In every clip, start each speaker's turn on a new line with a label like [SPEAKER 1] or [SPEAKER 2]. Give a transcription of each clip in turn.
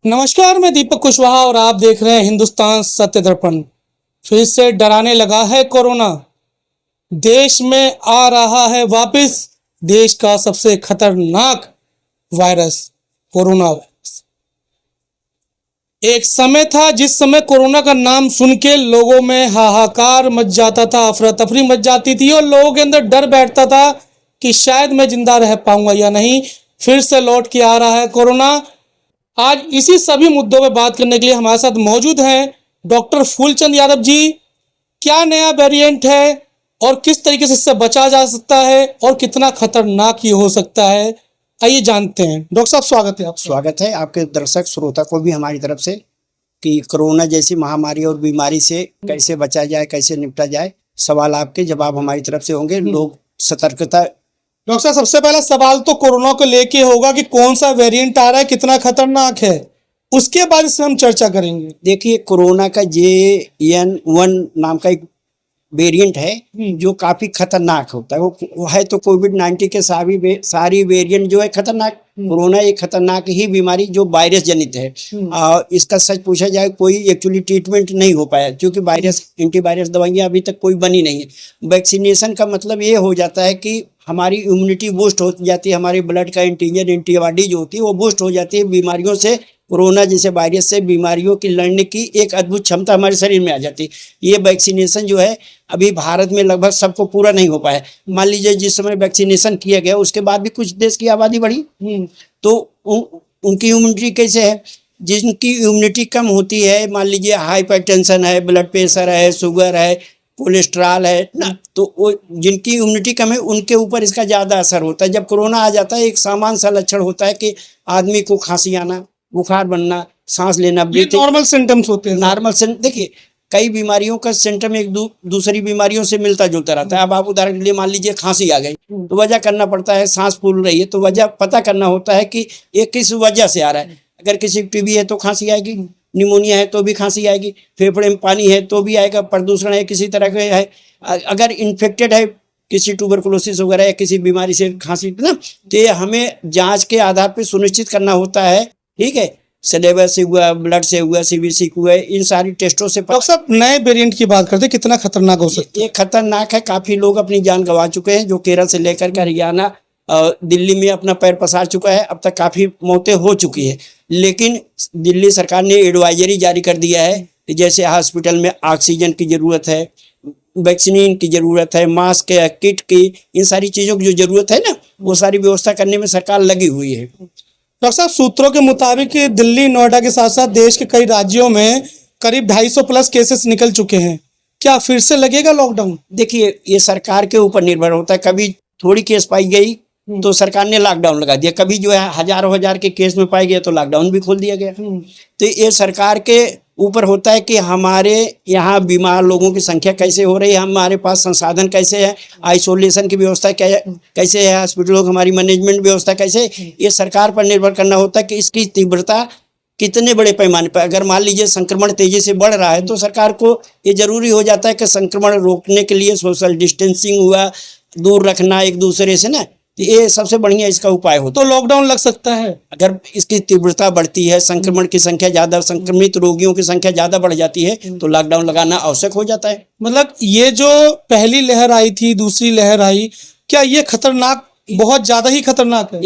[SPEAKER 1] नमस्कार, मैं दीपक कुशवाहा और आप देख रहे हैं हिंदुस्तान सत्य दर्पण। फिर से डराने लगा है कोरोना। देश में आ रहा है वापस देश का सबसे खतरनाक वायरस कोरोना वायरस। एक समय था जिस समय कोरोना का नाम सुन के लोगों में हाहाकार मच जाता था, अफरा तफरी मच जाती थी और लोगों के अंदर डर बैठता था कि शायद मैं जिंदा रह पाऊंगा या नहीं। फिर से लौट के आ रहा है कोरोना। आज इसी सभी मुद्दों पर बात करने के लिए हमारे साथ मौजूद हैं डॉक्टर फूलचंद यादव जी। क्या नया वेरिएंट है और किस तरीके से इससे बचा जा सकता है और कितना खतरनाक ये हो सकता है, आइए जानते हैं। डॉक्टर साहब, स्वागत है।
[SPEAKER 2] स्वागत है आपके दर्शक श्रोता को भी हमारी तरफ से कि कोरोना जैसी महामारी और बीमारी से कैसे बचा जाए, कैसे निपटा जाए। सवाल आपके जवाब हमारी तरफ से होंगे। लोग सतर्कता।
[SPEAKER 1] डॉक्टर साहब, सबसे पहला सवाल तो कोरोना को लेके होगा कि कौन सा वेरिएंट आ रहा है, कितना खतरनाक है, उसके बाद इसमें हम चर्चा करेंगे।
[SPEAKER 2] देखिए, कोरोना का JN.1 नाम का एक वेरिएंट है जो काफी खतरनाक होता है। वो है तो कोविड-19 के सारी वेरिएंट जो है खतरनाक। कोरोना एक खतरनाक ही बीमारी जो वायरस जनित है। इसका सच पूछा जाए कोई एक्चुअली ट्रीटमेंट नहीं हो पाया, क्योंकि वायरस एंटीवायरस दवाइयाँ अभी तक कोई बनी नहीं है। वैक्सीनेशन का मतलब ये हो जाता है कि हमारी इम्यूनिटी बूस्ट हो जाती है, हमारे ब्लड का एंटीबॉडी जो होती है वो बूस्ट हो जाती है। बीमारियों से, कोरोना जैसे वायरस से बीमारियों की लड़ने की एक अद्भुत क्षमता हमारे शरीर में आ जाती है। ये वैक्सीनेशन जो है अभी भारत में लगभग सबको पूरा नहीं हो पाया। मान लीजिए जिस समय वैक्सीनेशन किया गया उसके बाद भी कुछ देश की आबादी बढ़ी, तो उनकी इम्यूनिटी कैसे है? जिनकी इम्यूनिटी कम होती है, मान लीजिए हाइपरटेंशन है, ब्लड प्रेशर है, शुगर है, कोलेस्ट्रॉल है ना, तो वो जिनकी इम्यूनिटी कम है उनके ऊपर इसका ज़्यादा असर होता है। जब कोरोना आ जाता है एक सामान्य सा लक्षण होता है कि आदमी को खांसी आना, बुखार बनना, सांस लेना,
[SPEAKER 1] नॉर्मल सिम्टम्स होते हैं।
[SPEAKER 2] नॉर्मल। देखिए, कई बीमारियों का सिम्टम एक दूसरी बीमारियों से मिलता जुलता रहता है। अब आप उदाहरण के लिए मान लीजिए खांसी आ गई तो वजह करना पड़ता है, सांस फूल रही है तो वजह पता करना होता है कि ये किस वजह से आ रहा है। अगर किसी को टीबी है तो खांसी आएगी, निमोनिया है तो भी खांसी आएगी, फेफड़े में पानी है तो भी आएगा, प्रदूषण है किसी तरह का है, अगर इन्फेक्टेड है किसी ट्यूबरकुलोसिस वगैरह या किसी बीमारी से खांसी ना, तो ये हमें जांच के आधार पर सुनिश्चित करना होता है। ठीक है, सलेवा से हुआ, ब्लड से हुआ, CBC हुआ, इन सारी टेस्टों से।
[SPEAKER 1] डॉक्टर साहब, नए वेरिएंट की बात करते हैं, कितना खतरनाक हो सकता है?
[SPEAKER 2] ये खतरनाक है। काफी लोग अपनी जान गंवा चुके हैं। जो केरल से लेकर के हरियाणा, दिल्ली में अपना पैर पसार चुका है। अब तक काफी मौतें हो चुकी है, लेकिन दिल्ली सरकार ने एडवाइजरी जारी कर दिया है कि जैसे हॉस्पिटल में ऑक्सीजन की जरूरत है, वैक्सीन की जरूरत है, मास्क है, किट की, इन सारी चीजों की जो जरूरत है ना, वो सारी व्यवस्था करने में सरकार लगी हुई है।
[SPEAKER 1] डॉक्टर साहब, सूत्रों के मुताबिक दिल्ली, नोएडा के साथ साथ देश के कई राज्यों में करीब 250 प्लस केसेस निकल चुके हैं। क्या फिर से लगेगा लॉकडाउन?
[SPEAKER 2] देखिए, ये सरकार के ऊपर निर्भर होता है। कभी थोड़ी केस पाई गई तो सरकार ने लॉकडाउन लगा दिया, कभी जो है हजारों हजार के केस में पाई गए तो लॉकडाउन भी खोल दिया गया। तो ये सरकार के ऊपर होता है कि हमारे यहाँ बीमार लोगों की संख्या कैसे हो रही है, हमारे पास संसाधन कैसे है, आइसोलेशन की व्यवस्था कैसे है, हॉस्पिटलों की हमारी मैनेजमेंट व्यवस्था कैसे है। ये सरकार पर निर्भर करना होता है कि इसकी तीव्रता कितने बड़े पैमाने पर। अगर मान लीजिए संक्रमण तेजी से बढ़ रहा है तो सरकार को ये जरूरी हो जाता है कि संक्रमण रोकने के लिए सोशल डिस्टेंसिंग हुआ, दूर रखना एक दूसरे से ना, तो ये सबसे बढ़िया इसका उपाय होता है।
[SPEAKER 1] तो लॉकडाउन लग सकता है
[SPEAKER 2] अगर इसकी तीव्रता बढ़ती है, संक्रमण की संख्या ज्यादा, संक्रमित रोगियों की संख्या ज्यादा बढ़ जाती है तो लॉकडाउन लगाना आवश्यक हो जाता है।
[SPEAKER 1] मतलब ये जो पहली लहर आई थी, दूसरी लहर आई, क्या ये खतरनाक, बहुत ज्यादा ही खतरनाक है?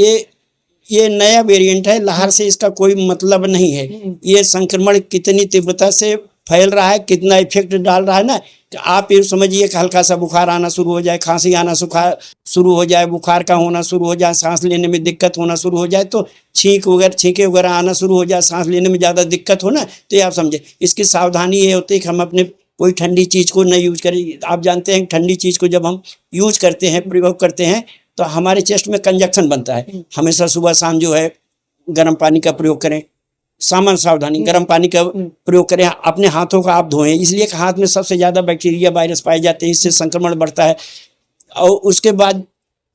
[SPEAKER 2] ये नया वेरिएंट है, लहर से इसका कोई मतलब नहीं है। ये संक्रमण कितनी तीव्रता से फैल रहा है, कितना इफेक्ट डाल रहा है ना, कि आप ये समझिए कि हल्का सा बुखार आना शुरू हो जाए, खांसी आना शुरू हो जाए, बुखार का होना शुरू हो जाए, सांस लेने में दिक्कत होना शुरू हो जाए, तो छींके वगैरह आना शुरू हो जाए, सांस लेने में ज़्यादा दिक्कत हो ना, तो ये आप समझे। इसकी सावधानी ये होती है कि हम अपने कोई ठंडी चीज़ को नहीं यूज करें। आप जानते हैं ठंडी चीज़ को जब हम यूज करते हैं, प्रयोग करते हैं, तो हमारे चेस्ट में कंजक्शन बनता है। हमेशा सुबह शाम जो है गर्म पानी का प्रयोग करें, सामान्य सावधानी, गर्म पानी का प्रयोग करें, अपने हाथों का आप धोएं, इसलिए कि हाथ में सबसे ज़्यादा बैक्टीरिया वायरस पाए जाते हैं, इससे संक्रमण बढ़ता है। और उसके बाद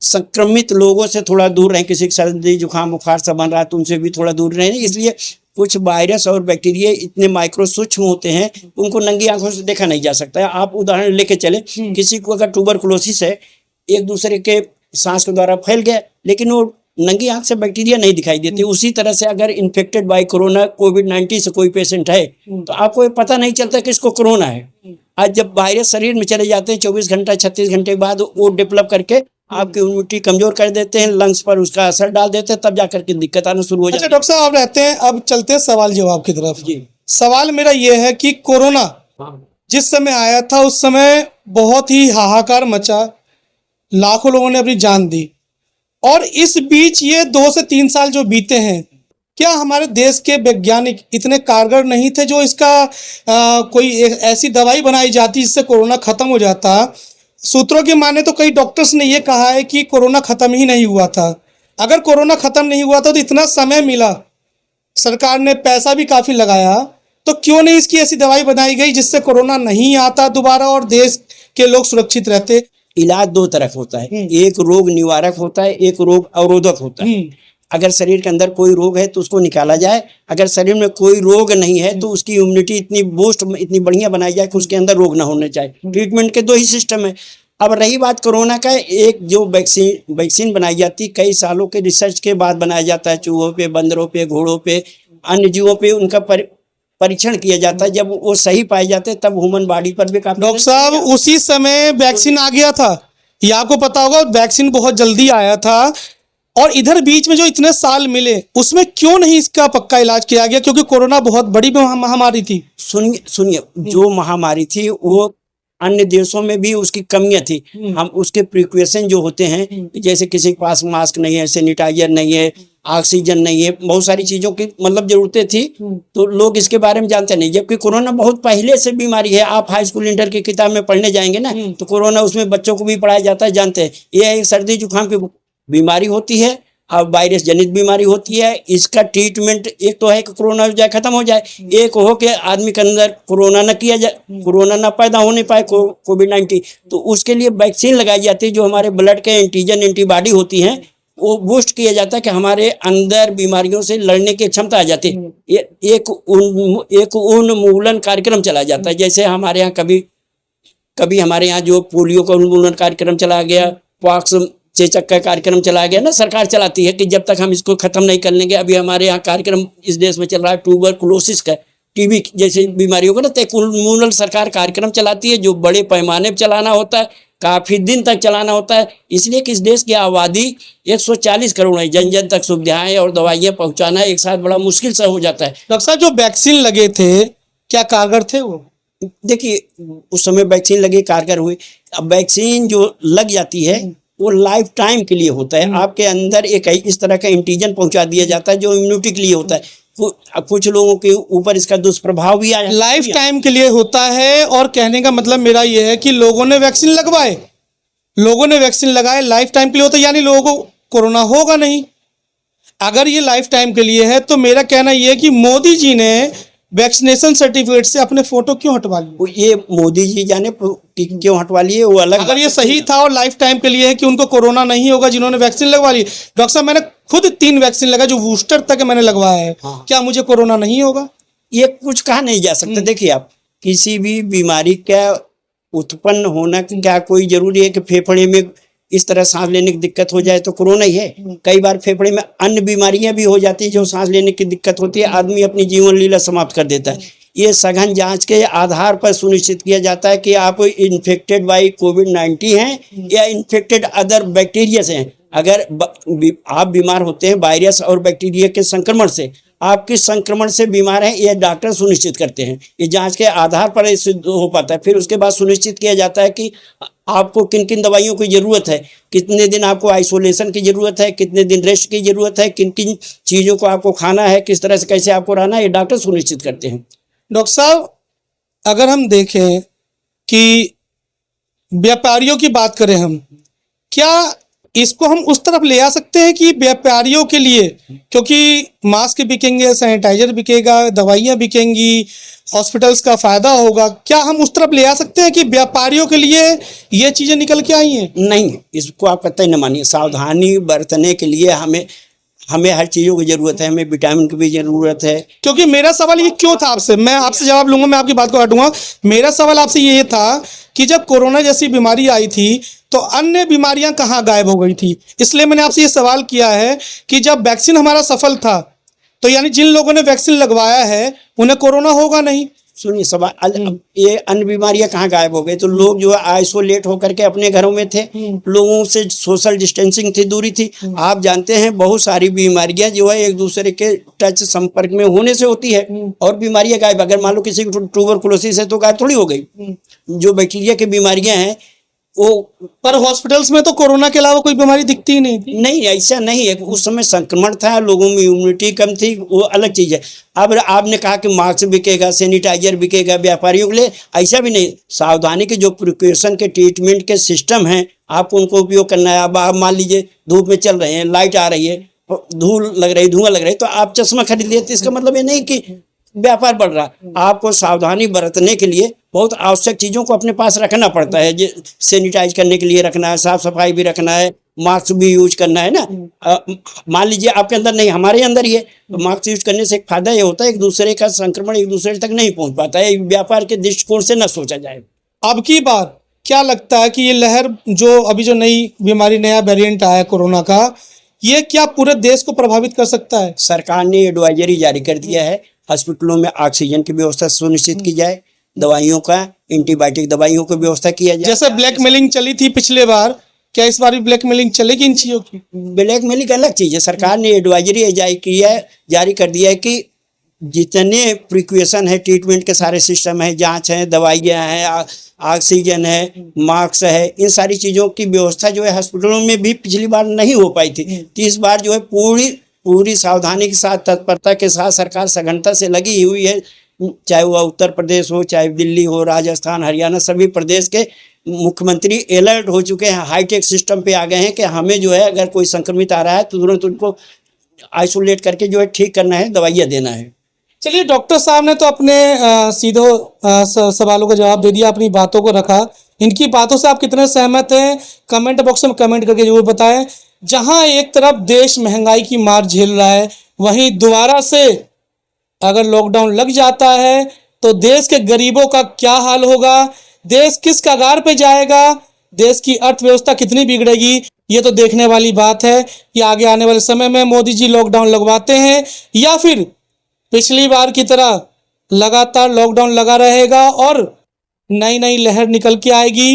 [SPEAKER 2] संक्रमित लोगों से थोड़ा दूर रहें। किसी की सर्दी जुकाम बुखार सब बन रहा है तो उनसे भी थोड़ा दूर रहें। इसलिए कुछ वायरस और बैक्टीरिया इतने माइक्रो सूक्ष्म होते हैं, उनको नंगी आंखों से देखा नहीं जा सकता है। आप उदाहरण लेके चले, किसी को अगर ट्यूबरकुलोसिस है, एक दूसरे के सांस के द्वारा फैल गया, लेकिन वो नंगी आंख से बैक्टीरिया नहीं दिखाई देते। उसी तरह से अगर इन्फेक्टेड बाय कोरोना कोविड-19 से कोई पेशेंट है तो आपको ये पता नहीं चलता कि इसको कोरोना है। आज जब वायरस शरीर में चले जाते हैं 24 घंटा 36 घंटे के बाद वो डेवलप करके आपकी इम्यूनिटी कमजोर कर देते हैं, लंग्स पर उसका असर डाल देते हैं, तब जाकर के दिक्कत आना शुरू हो
[SPEAKER 1] अच्छा
[SPEAKER 2] जाती है।
[SPEAKER 1] डॉक्टर साहब आप रहते हैं, अब चलते हैं सवाल जवाब की तरफ।
[SPEAKER 2] जी
[SPEAKER 1] सवाल मेरा ये है कि कोरोना
[SPEAKER 2] हाँ
[SPEAKER 1] जिस समय आया था उस समय बहुत ही हाहाकार मचा, लाखों लोगों ने अपनी जान दी, और इस बीच ये 2 से 3 साल जो बीते हैं, क्या हमारे देश के वैज्ञानिक इतने कारगर नहीं थे जो इसका कोई ऐसी दवाई बनाई जाती जिससे कोरोना खत्म हो जाता? सूत्रों की माने तो कई डॉक्टर्स ने ये कहा है कि कोरोना खत्म ही नहीं हुआ था। अगर कोरोना खत्म नहीं हुआ था तो इतना समय मिला, सरकार ने पैसा भी काफी लगाया, तो क्यों नहीं इसकी ऐसी दवाई बनाई गई जिससे कोरोना नहीं आता दोबारा और देश के लोग सुरक्षित रहते?
[SPEAKER 2] इलाज दो तरफ होता है, एक रोग निवारक होता है, एक रोग अवरोधक होता है। अगर शरीर के अंदर कोई रोग है तो उसको निकाला जाए, अगर शरीर में कोई रोग नहीं है तो उसकी इम्यूनिटी इतनी बढ़िया बनाई जाए कि उसके अंदर रोग ना होने चाहिए। ट्रीटमेंट के दो ही सिस्टम है। अब रही बात कोरोना का, एक जो वैक्सीन बनाई जाती कई सालों के रिसर्च के बाद बनाया जाता है, चूहों पे, बंदरों पे, घोड़ों पे, अन्य जीवों पे उनका परीक्षण किया जाता है। जब वो सही पाए जाते हैं तब ह्यूमन बॉडी पर भी काफी।
[SPEAKER 1] डॉक्टर साहब उसी समय वैक्सीन आ गया था, ये आपको पता होगा, वैक्सीन बहुत जल्दी आया था, और इधर बीच में जो इतने साल मिले उसमें क्यों नहीं इसका पक्का इलाज किया गया? क्योंकि कोरोना बहुत बड़ी महामारी थी।
[SPEAKER 2] सुनिए जो महामारी थी वो अन्य देशों में भी उसकी कमियां थी। हम उसके प्रिकॉशन जो होते हैं, जैसे किसी के पास मास्क नहीं है, सैनिटाइजर नहीं है, ऑक्सीजन नहीं है, बहुत सारी चीजों की मतलब जरूरतें थी, तो लोग इसके बारे में जानते नहीं। जबकि कोरोना बहुत पहले से बीमारी है। आप हाई स्कूल इंटर की किताब में पढ़ने जाएंगे ना तो कोरोना उसमें बच्चों को भी पढ़ाया जाता है, जानते हैं। ये एक सर्दी जुकाम की बीमारी होती है, अब वायरस जनित बीमारी होती है। इसका ट्रीटमेंट एक तो है कि कोरोना हो जाए, खत्म हो जाए, एक हो कि आदमी के अंदर कोरोना न किया जाए, कोरोना ना पैदा होने पाए, कोविड-19। तो उसके लिए वैक्सीन लगाई जाती है, जो हमारे ब्लड के एंटीजन एंटीबॉडी होती हैं, वो बूस्ट किया जाता है कि हमारे अंदर बीमारियों से लड़ने की क्षमता आ जाती है। एक उन्मूलन कार्यक्रम चला जाता है। जैसे हमारे यहाँ कभी हमारे यहाँ जो पोलियो का उन्मूलन कार्यक्रम चला गया, पॉक्स चेचक का कार्यक्रम चला गया ना, सरकार चलाती है कि जब तक हम इसको खत्म नहीं कर लेंगे। अभी हमारे यहाँ कार्यक्रम इस देश में चल रहा है ट्यूबरकुलोसिस का, टीबी जैसे बीमारियों का ना, तो उन्मूलन सरकार कार्यक्रम चलाती है, जो बड़े पैमाने पर चलाना होता है, काफी दिन तक चलाना होता है। इसलिए कि इस देश की आबादी 140 करोड़ है, जन जन तक सुविधाएं और दवाइयाँ पहुँचाना एक साथ बड़ा मुश्किल सा हो जाता है।
[SPEAKER 1] डॉक्टर साहब जो वैक्सीन लगे थे क्या कारगर थे वो?
[SPEAKER 2] देखिए उस समय वैक्सीन लगे, कारगर हुए। अब वैक्सीन जो लग जाती है वो लाइफ टाइम के लिए होता है। आपके अंदर एक इस तरह का एंटीजन पहुंचा दिया जाता है जो इम्यूनिटी के लिए होता है। कुछ लोगों के ऊपर इसका दुष्प्रभाव भी आया,
[SPEAKER 1] लाइफ टाइम के लिए होता है। और कहने का मतलब मेरा ये है कि लोगों ने वैक्सीन लगवाए, लोगों ने वैक्सीन लगाए, लाइफ टाइम के लिए होता है, यानी लोगों को कोरोना होगा नहीं। अगर ये लाइफ टाइम के लिए है तो मेरा कहना ये है कि मोदी जी ने वैक्सीनेशन सर्टिफिकेट से अपने फोटो क्यों हटवा लिए?
[SPEAKER 2] ये मोदी जी जाने क्यों हटवा लिए, वो अलग।
[SPEAKER 1] अगर ये सही था और लाइफ टाइम के लिए है कि उनको कोरोना नहीं होगा जिन्होंने वैक्सीन लगवा ली। डॉक्टर साहब मैंने खुद 3 वैक्सीन लगा, जो बूस्टर तक मैंने लगवाया है।
[SPEAKER 2] हाँ।
[SPEAKER 1] क्या मुझे कोरोना नहीं होगा?
[SPEAKER 2] ये कुछ कहा नहीं जा सकता। देखिए आप किसी भी बीमारी का उत्पन्न होना क्या कोई जरूरी है कि फेफड़े में इस तरह सांस लेने की दिक्कत हो जाए तो कोरोना ही है? कई बार फेफड़े में अन्य बीमारियां भी हो जाती है जो सांस लेने की दिक्कत होती है, आदमी अपनी जीवन लीला समाप्त कर देता है। ये सघन जांच के आधार पर सुनिश्चित किया जाता है कि आप इन्फेक्टेड बाई कोविड-19 हैं या इन्फेक्टेड अदर बैक्टीरिया से हैं। अगर आप बीमार होते हैं वायरस और बैक्टीरिया के संक्रमण से, आप किस संक्रमण से बीमार हैं ये डॉक्टर सुनिश्चित करते हैं। ये जांच के आधार पर ये सिद्ध हो पाता है। फिर उसके बाद सुनिश्चित किया जाता है कि आपको किन किन दवाइयों की ज़रूरत है, कितने दिन आपको आइसोलेशन की ज़रूरत है, कितने दिन रेस्ट की ज़रूरत है, किन किन चीज़ों को आपको खाना है, किस तरह से कैसे आपको रहना है, ये डॉक्टर सुनिश्चित करते हैं।
[SPEAKER 1] डॉक्टर साहब अगर हम देखें कि व्यापारियों की बात करें हम, क्या इसको हम उस तरफ ले आ सकते हैं कि व्यापारियों के लिए, क्योंकि मास्क बिकेंगे, सैनिटाइजर बिकेगा, दवाइयाँ बिकेंगी, हॉस्पिटल्स का फायदा होगा, क्या हम उस तरफ ले आ सकते हैं कि व्यापारियों के लिए ये चीज़ें निकल के आई हैं?
[SPEAKER 2] नहीं, इसको आप कतई न मानिए। सावधानी बरतने के लिए हमें हमें हर चीज़ों की ज़रूरत है, हमें विटामिन की भी ज़रूरत है।
[SPEAKER 1] क्योंकि मेरा सवाल ये क्यों था आपसे, मैं आपसे जवाब लूंगा, मैं आपकी बात को हटूंगा। मेरा सवाल आपसे ये था कि जब कोरोना जैसी बीमारी आई थी तो अन्य बीमारियां कहाँ गायब हो गई थी, इसलिए मैंने आपसे ये सवाल किया है कि जब वैक्सीन हमारा सफल था तो यानी जिन लोगों ने वैक्सीन लगवाया है उन्हें कोरोना होगा नहीं।
[SPEAKER 2] सुनिए सवाल, ये अन्य बीमारियां कहाँ गायब हो गई? तो लोग जो है आइसोलेट होकर के अपने घरों में थे, लोगों से सोशल डिस्टेंसिंग थी, दूरी थी। आप जानते हैं बहुत सारी बीमारियां जो है एक दूसरे के टच संपर्क में होने से होती है और बीमारियां गायब। अगर मान लो किसी को ट्यूबरकुलोसिस है तो गायब थोड़ी हो गई। जो बैक्टीरिया की बीमारियां हैं वो,
[SPEAKER 1] पर हॉस्पिटल्स में तो कोरोना के अलावा कोई बीमारी दिखती ही नहीं थी।
[SPEAKER 2] नहीं ऐसा नहीं है, उस समय संक्रमण था, लोगों में इम्यूनिटी कम थी, वो अलग चीज़ है। अब आपने कहा कि मास्क बिकेगा, सैनिटाइजर बिकेगा व्यापारियों के लिए, ऐसा भी नहीं। सावधानी के जो प्रिकॉशन के ट्रीटमेंट के सिस्टम हैं आपको उनको उपयोग करना है। अब आप मान लीजिए धूप में चल रहे हैं, लाइट आ रही है, धूल लग रही, धुआं लग रहा है, तो आप चश्मा खरीद लिए, तो इसका मतलब ये नहीं कि व्यापार बढ़ रहा। आपको सावधानी बरतने के लिए बहुत आवश्यक चीज़ों को अपने पास रखना पड़ता है। सैनिटाइज करने के लिए रखना है, साफ सफाई भी रखना है, मास्क भी यूज करना है ना। मान लीजिए आपके अंदर नहीं, हमारे अंदर ही है, तो मास्क यूज करने से एक फायदा ये होता है एक दूसरे का संक्रमण एक दूसरे तक नहीं पहुंच पाता है। व्यापार के दृष्टिकोण से न सोचा जाए।
[SPEAKER 1] अब की बार क्या लगता है कि ये लहर जो अभी जो नई बीमारी, नया वेरिएंट आया है कोरोना का, ये क्या पूरे देश को प्रभावित कर सकता है?
[SPEAKER 2] सरकार ने एडवाइजरी जारी कर दिया है, हॉस्पिटलों में ऑक्सीजन की व्यवस्था सुनिश्चित की जाए, दवाइयों का, एंटीबायोटिक दवाइयों की व्यवस्था किया जाए।
[SPEAKER 1] जैसे ब्लैकमेलिंग चली थी पिछले बार, क्या इस बार भी ब्लैकमेलिंग चलेगी इन चीजों की?
[SPEAKER 2] ब्लैकमेलिंग अलग चीज़ है। सरकार ने एडवाइजरी जारी कर दिया है कि जितने प्रिकॉशन है, ट्रीटमेंट के सारे सिस्टम है, जांच है, दवाइयाँ हैं, ऑक्सीजन है, मास्क है, इन सारी चीज़ों की व्यवस्था जो है हॉस्पिटलों में भी पिछली बार नहीं हो पाई थी। तो इस बार जो है पूरी सावधानी के साथ, तत्परता के साथ सरकार सघनता से लगी हुई है। चाहे वह उत्तर प्रदेश हो, चाहे दिल्ली हो, राजस्थान, हरियाणा, सभी प्रदेश के मुख्यमंत्री अलर्ट हो चुके हैं, हाईटेक सिस्टम पे आ गए हैं कि हमें जो है अगर कोई संक्रमित आ रहा है तो तुरंत उनको आइसोलेट करके जो है ठीक करना है, दवाइयाँ देना है।
[SPEAKER 1] चलिए, डॉक्टर साहब ने तो अपने सीधे सवालों का जवाब दे दिया, अपनी बातों को रखा। इनकी बातों से आप कितने सहमत हैं कमेंट बॉक्स में कमेंट करके जरूर बताएं। जहां एक तरफ देश महंगाई की मार झेल रहा है, वहीं दोबारा से अगर लॉकडाउन लग जाता है तो देश के गरीबों का क्या हाल होगा, देश किस कगार पे जाएगा, देश की अर्थव्यवस्था कितनी बिगड़ेगी, ये तो देखने वाली बात है कि आगे आने वाले समय में मोदी जी लॉकडाउन लगवाते हैं या फिर पिछली बार की तरह लगातार लॉकडाउन लगा रहेगा और नई नई लहर निकल के आएगी,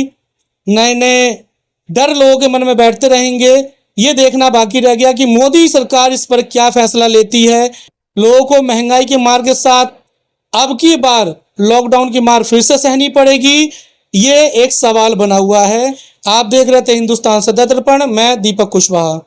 [SPEAKER 1] नए नए डर लोगों के मन में बैठते रहेंगे। ये देखना बाकी रह गया कि मोदी सरकार इस पर क्या फैसला लेती है। लोगों को महंगाई की मार के साथ अब की बार लॉकडाउन की मार फिर से सहनी पड़ेगी, ये एक सवाल बना हुआ है। आप देख रहे थे हिंदुस्तान सदैव दर्पण, मैं दीपक कुशवाहा।